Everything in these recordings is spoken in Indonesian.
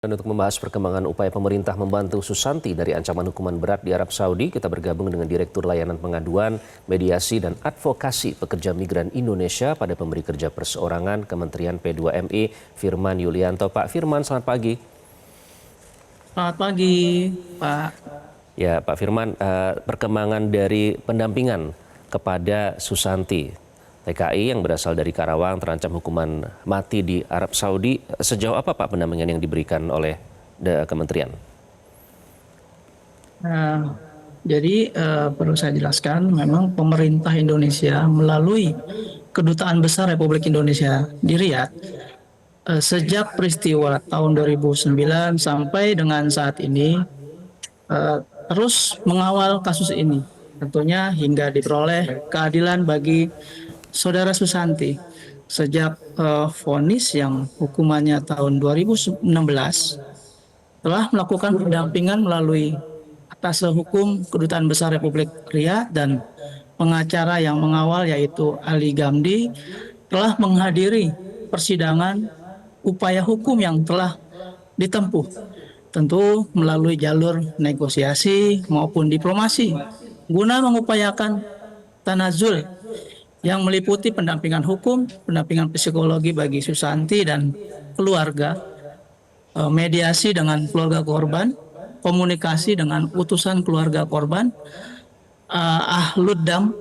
Dan untuk membahas perkembangan upaya pemerintah membantu Susanti dari ancaman hukuman berat di Arab Saudi, kita bergabung dengan Direktur Layanan Pengaduan, Mediasi, dan Advokasi Pekerja Migran Indonesia pada Pemberi Kerja Perseorangan Kementerian P2MI, Firman Yulianto. Pak Firman, selamat pagi. Selamat pagi, Pak. Ya, Pak Firman, perkembangan dari pendampingan kepada Susanti, TKI yang berasal dari Karawang terancam hukuman mati di Arab Saudi. Sejauh apa Pak pendampingan yang diberikan oleh kementerian? Nah, perlu saya jelaskan, memang pemerintah Indonesia melalui Kedutaan Besar Republik Indonesia di Riyadh sejak peristiwa tahun 2009 sampai dengan saat ini eh, terus mengawal kasus ini. Tentunya hingga diperoleh keadilan bagi Saudara Susanti sejak vonis yang hukumannya tahun 2016 telah melakukan pendampingan melalui atas hukum Kedutaan Besar Republik Riyadh dan pengacara yang mengawal yaitu Ali Gamdi telah menghadiri persidangan upaya hukum yang telah ditempuh, tentu melalui jalur negosiasi maupun diplomasi guna mengupayakan tanazul yang meliputi pendampingan hukum, pendampingan psikologi bagi Susanti dan keluarga, mediasi dengan keluarga korban, komunikasi dengan utusan keluarga korban, ahlud-dam,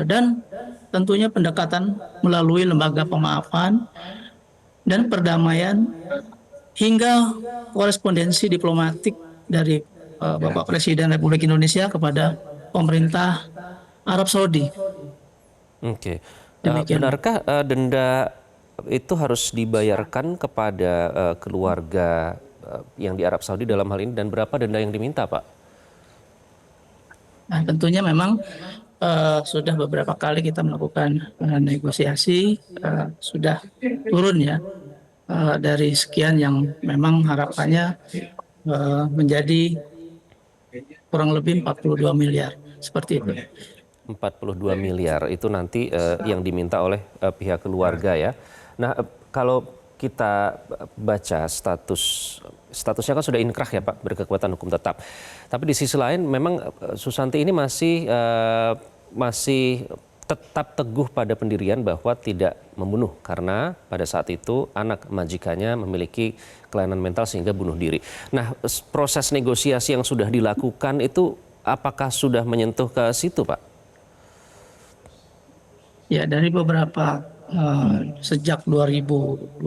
dan tentunya pendekatan melalui lembaga pemaafan dan perdamaian hingga korespondensi diplomatik dari Bapak Presiden Republik Indonesia kepada pemerintah Arab Saudi. Oke, Demikian. benarkah denda itu harus dibayarkan kepada keluarga yang di Arab Saudi dalam hal ini, dan berapa denda yang diminta, Pak? Nah, tentunya memang sudah beberapa kali kita melakukan negosiasi, sudah turun ya dari sekian yang memang harapannya menjadi kurang lebih 42 miliar, seperti itu. 42 miliar itu nanti yang diminta oleh pihak keluarga ya. Nah, kalau kita baca statusnya kan sudah inkrah ya Pak, berkekuatan hukum tetap. Tapi di sisi lain memang Susanti ini masih tetap teguh pada pendirian bahwa tidak membunuh karena pada saat itu anak majikannya memiliki kelainan mental sehingga bunuh diri. Nah, proses negosiasi yang sudah dilakukan itu apakah sudah menyentuh ke situ, Pak? Ya, dari beberapa sejak 2012,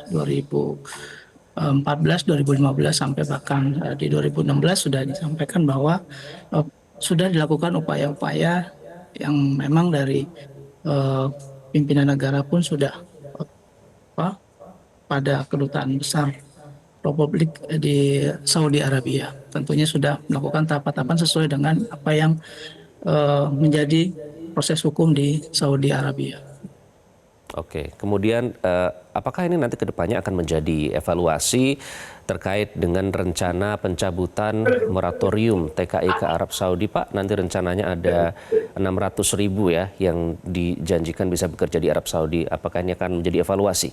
2014, 2015 sampai bahkan di 2016 sudah disampaikan bahwa sudah dilakukan upaya-upaya yang memang dari pimpinan negara pun sudah pada Kedutaan Besar Republik di Saudi Arabia. Tentunya sudah melakukan tahapan-tahapan sesuai dengan apa yang menjadi proses hukum di Saudi Arabia. Oke, kemudian apakah ini nanti kedepannya akan menjadi evaluasi terkait dengan rencana pencabutan moratorium TKI ke Arab Saudi, Pak? Nanti rencananya ada 600.000 ya yang dijanjikan bisa bekerja di Arab Saudi. Apakah ini akan menjadi evaluasi?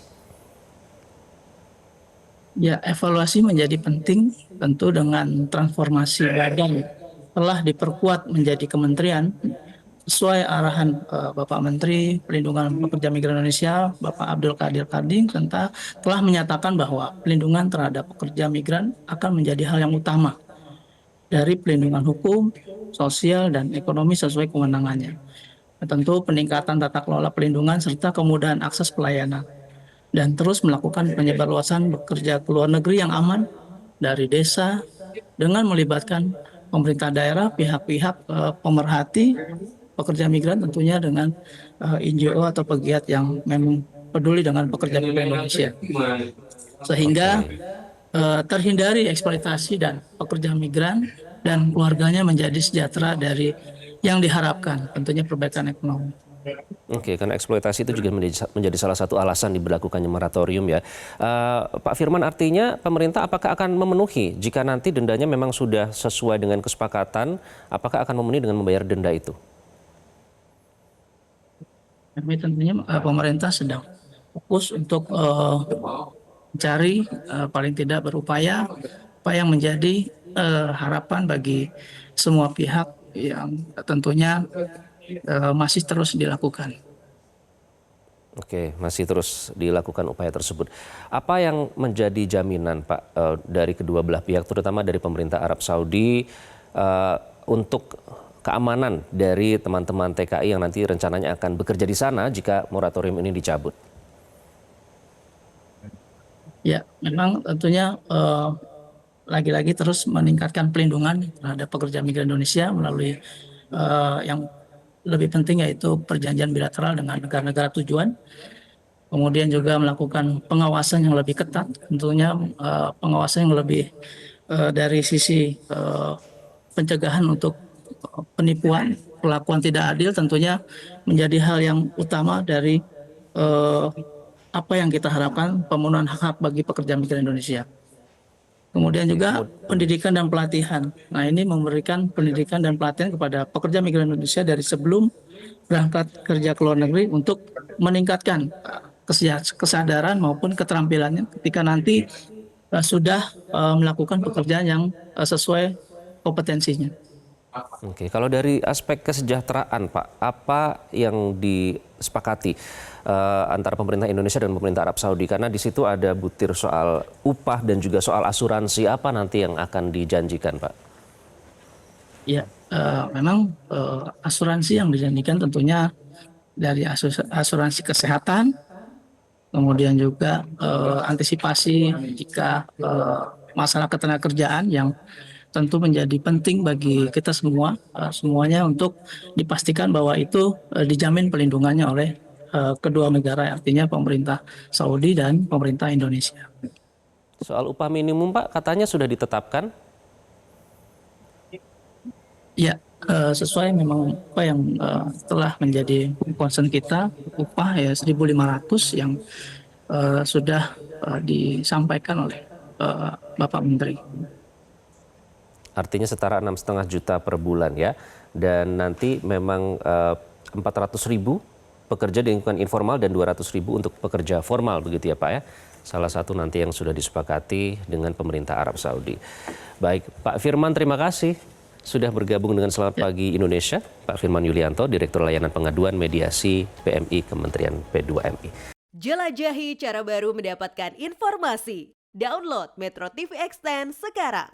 Ya, evaluasi menjadi penting tentu dengan transformasi badan telah diperkuat menjadi kementerian sesuai arahan Bapak Menteri Pelindungan Pekerja Migran Indonesia, Bapak Abdul Qadir Karding, telah menyatakan bahwa pelindungan terhadap pekerja migran akan menjadi hal yang utama dari pelindungan hukum, sosial, dan ekonomi sesuai kewenangannya. Tentu peningkatan tata kelola pelindungan serta kemudahan akses pelayanan, dan terus melakukan penyebarluasan bekerja ke luar negeri yang aman dari desa dengan melibatkan pemerintah daerah, pihak-pihak pemerhati pekerja migran, tentunya dengan NGO atau pegiat yang memang peduli dengan pekerja migran Indonesia, sehingga terhindari eksploitasi dan pekerja migran dan keluarganya menjadi sejahtera dari yang diharapkan, tentunya perbaikan ekonomi. Oke, karena eksploitasi itu juga menjadi salah satu alasan diberlakukannya moratorium ya. Pak Firman, artinya pemerintah apakah akan memenuhi jika nanti dendanya memang sudah sesuai dengan kesepakatan, apakah akan memenuhi dengan membayar denda itu? Tapi tentunya pemerintah sedang fokus untuk mencari paling tidak berupaya apa yang menjadi harapan bagi semua pihak yang tentunya masih terus dilakukan. Oke, masih terus dilakukan upaya tersebut. Apa yang menjadi jaminan, Pak, dari kedua belah pihak, terutama dari pemerintah Arab Saudi, untuk keamanan dari teman-teman TKI yang nanti rencananya akan bekerja di sana jika moratorium ini dicabut? Ya, memang tentunya lagi-lagi terus meningkatkan pelindungan terhadap pekerja migran Indonesia melalui yang lebih penting yaitu perjanjian bilateral dengan negara-negara tujuan. Kemudian juga melakukan pengawasan yang lebih ketat, tentunya pengawasan yang lebih dari sisi pencegahan untuk penipuan, perlakuan tidak adil tentunya menjadi hal yang utama dari eh, apa yang kita harapkan pemenuhan hak-hak bagi pekerja migran Indonesia. Kemudian juga pendidikan dan pelatihan. Nah, ini memberikan pendidikan dan pelatihan kepada pekerja migran Indonesia dari sebelum berangkat kerja ke luar negeri untuk meningkatkan kesadaran maupun keterampilannya ketika nanti sudah melakukan pekerjaan yang sesuai kompetensinya. Oke, kalau dari aspek kesejahteraan, Pak, apa yang disepakati antara pemerintah Indonesia dan pemerintah Arab Saudi? Karena di situ ada butir soal upah dan juga soal asuransi. Apa nanti yang akan dijanjikan, Pak? Ya, memang asuransi yang dijanjikan tentunya dari asuransi kesehatan, kemudian juga antisipasi jika masalah ketenagakerjaan yang tentu menjadi penting bagi kita semua, semuanya untuk dipastikan bahwa itu dijamin pelindungannya oleh kedua negara, artinya pemerintah Saudi dan pemerintah Indonesia. Soal upah minimum, Pak, katanya sudah ditetapkan. Ya, sesuai memang apa yang telah menjadi concern kita, upah ya 1.500 yang sudah disampaikan oleh Bapak Menteri. Artinya setara 6,5 juta per bulan ya. Dan nanti memang 400.000 pekerja di lingkungan informal dan 200.000 untuk pekerja formal begitu ya Pak ya. Salah satu nanti yang sudah disepakati dengan pemerintah Arab Saudi. Baik, Pak Firman terima kasih sudah bergabung dengan Selamat Pagi Indonesia. Pak Firman Yulianto, Direktur Layanan Pengaduan Mediasi PMI Kementerian P2MI. Jelajahi cara baru mendapatkan informasi. Download Metro TV Extend sekarang.